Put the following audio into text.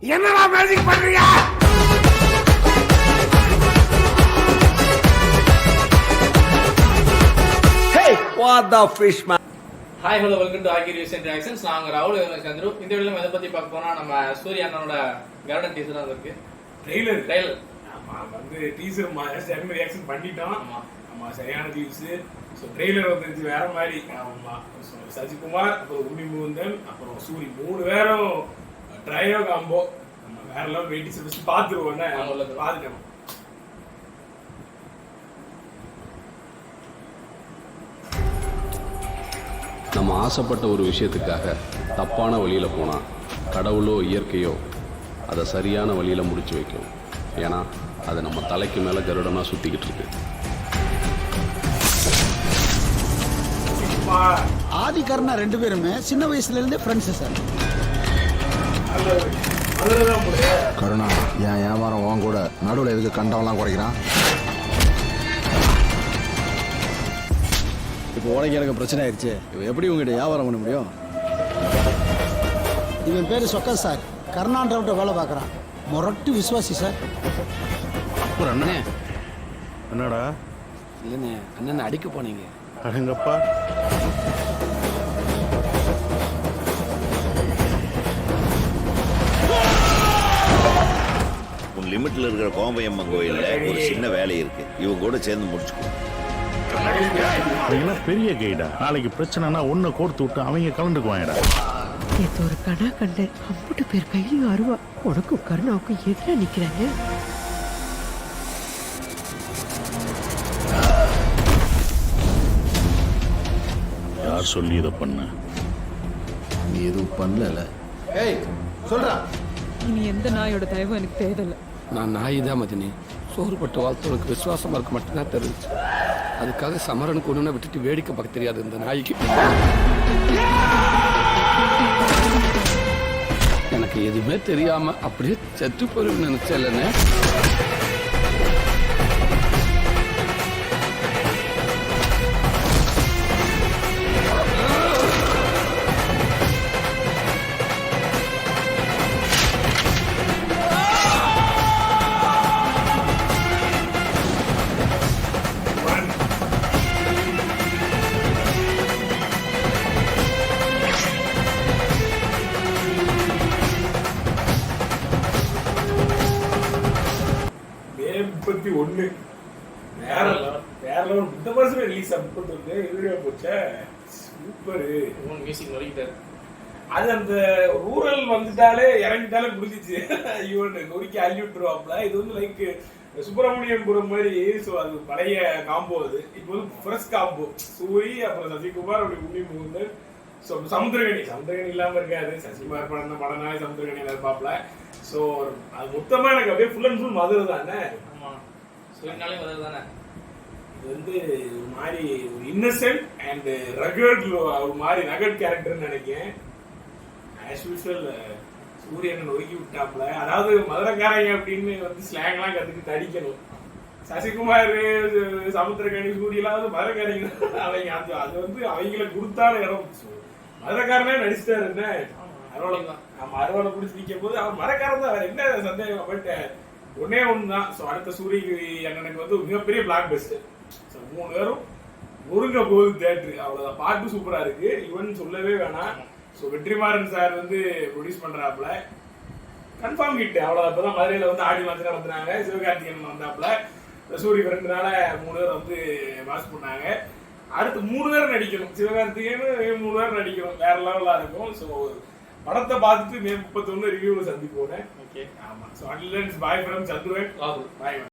என்னடா மேஜிக் பண்றீங்க? Hey, what the fish man? Hi hello welcome to ஆகி reviews and reactions. நாங்கள் ராகுல் சந்திரு. இந்த வீடியோவில் எதை பற்றி பார்க்க போனால் நம்ம சூர்யா அண்ணனோட கருடன் டீசர் தான் இருக்கு. ட்ரெய்லர் ஆமாம், வந்து டீசர் சரியான ரியாக்ஷன் பண்ணிட்டோம். ஆமாம், சரியான வியூஸ். ஸோ ட்ரெய்லர் வந்துருச்சு வேற மாதிரி. ஆமாம், சசிகுமார், அப்புறம் உண்ணி முகுந்தன், அப்புறம் சூரி, 3 பேரும் ட்ரையோ காம்போ. நம்ம வேற லெவல் வெயிட்டிங் பார்த்துருவோம். பார்த்துட்டோம். நம்ம ஆசைப்பட்ட ஒரு விஷயத்துக்காக தப்பான வழியில் போனால் கடவுளோ இயற்கையோ அதை சரியான வழியில் முடிச்சு வைக்கும். ஏன்னா அது நம்ம தலைக்கு மேலே கருடனாக சுற்றிக்கிட்டு இருக்கு. ஆதிகர்ணா 2 பேருமே சின்ன வயசுலேருந்தே ஃப்ரெண்ட்ஸு சார். கருணா, என் வியாபாரம் உன் கூட நடுவில் எதுக்கு கண்டவெல்லாம் குறைக்கிறான்? இப்போ உனக்கு எனக்கு பிரச்சனை ஆயிடுச்சு. இப்போ எப்படி உங்ககிட்ட வியாபாரம் பண்ண முடியும்? இவன் பேர் சொக்கா சார். கர்நாடகாவிட்ட வேலை பார்க்குறான். முரட்டு விசுவாசி சார். ஒரு அண்ணனே. என்னடா? இல்லைண்ணே, அண்ணன் அடிக்க போனீங்க. அடங்கப்பா. உன் லிமிட்ல இருக்கிற கோம்பையம்மன் கோயில்ல ஒரு சின்ன வேலை இருக்கு. இவங்க கூட சேர்ந்து முடிச்சுக்கோ. பெரிய கைடா. நாளைக்கு பிரச்சனைனா ஒன்னு கோர்த்து விட்டு அவங்க கலந்துக்குவாங்கடா. நேற்று ஒரு கணா கண்டேன். 50 பேர் கையிலையும் அருவா. உனக்கும் கருணாவுக்கும் எதிராக நிக்கிறாங்க. யார் சொல்லி இதை பண்ண? நீ எதுவும் பண்ணல. ஏய் சொல்றா. இனி எந்த நாயோட தயவும் எனக்கு தேவையில்லை. நான் நாய் தான் மதினி. சோறுபட்டு வாழ்த்தவனுக்கு விசுவாசமா இருக்க மட்டும்தான் தெரிஞ்சு. அதுக்காக சமரனுக்கு ஒண்ணுன்னா விட்டுட்டு வேடிக்கை பார்க்க தெரியாது இந்த நாய்க்கு. எனக்கு எதுவுமே தெரியாம அப்படியே செத்து போயிருன்னு நினைச்சேன்னு. வேற லெவல். இந்த வருஷமே ரிலீஸ் 31 வீடியோ போச்சே. சூப்பர். மியூசிக் நொறுக்கிட்டாரு. அது அந்த ரூரல் வந்துட்டாலே இறங்கிட்டாலே முடிஞ்சிச்சு. இவன் நொறுக்கி அள்ளி விட்டுருவாப்ல. இது வந்து லைக் சுப்பிரமணியபுரம் மாதிரி. ஸோ அது பழைய காம்போ. அது இப்போ வந்து ஃப்ரெஷ் காம்போ. சூரி, அப்புறம் சசிகுமார், அப்படி உண்ணி முகுந்து. ஸோ சமுத்திரகனி இல்லாம இருக்காது. சசிகுமார் படம்னாலே சமுத்திரகனியில இருப்பாப்ல. ஸோ அது மொத்தமா எனக்கு அப்படியே ஃபுல் அண்ட் ஃபுல் மதுரை தானே. சூரியனாலே மதுரை தானே. இது வந்து ஒரு மாதிரி ஒரு இன்னசென்ட் அண்ட் ரகட், ஒரு மாதிரி நகட் கேரக்டர்னு நினைக்கிறேன். ஆஸ் யூஸ்வல் சூரியன் ஒதுக்கி விட்டாப்ல. அதாவது மதுரைக்காரங்க அப்படின்னு வந்து ஸ்லாங்லாம் கற்றுக்கிட்டு அடிக்கணும். சசிகுமார், சமுத்திரகனி, சூரியெல்லாம் வந்து மதுரைக்காரங்க. அவங்க அது வந்து அவங்கள கொடுத்தாலும் இடம். மதுரைக்காரனே நடிச்சிட்டாரு. என்ன அறுவாலை பிடிச்சி நிற்கும் போது அவன் மதுரைக்காரன் தான். வேற என்ன சந்தேகம்? பட் ஒன்னே ஒண்ணுதான். ஸோ அடுத்த சூரிய அண்ணனுக்கு வந்து மிகப்பெரிய பிளாக் பெஸ்ட். ஸோ 3 பேரும் ஒருங்க போகுது தேட்டரு. அவ்வளோதான். பாட்டு சூப்பரா இருக்கு. இவன் சொல்லவே வேணாம். ஸோ வெற்றிமாறன் சார் வந்து ப்ரொடியூஸ் பண்றாப்ல. கன்ஃபார்ம் கிட்ட அவ்வளோதான். இப்போதான் மதுரையில் வந்து ஆடி மாதம் நடத்துனாங்க. சிவகார்த்திகேயன் வந்தாப்ல. சூரிய 2 நாள 3 பேர் வந்து வாஷ் பண்ணாங்க. அடுத்து 3 பேர் நடிக்கணும். சிவகார்த்திகேயன் 3 பேர் நடிக்கணும். வேற லெவலா இருக்கும். ஸோ படத்தை பார்த்துட்டு மே 31 ரிவ்யூவில் சந்திப்போம். ஓகே. ஆமா. ஸோ அட்லன்ஸ் பாய் ஃப்ரம் சந்துரன். ராகுல். பாய்.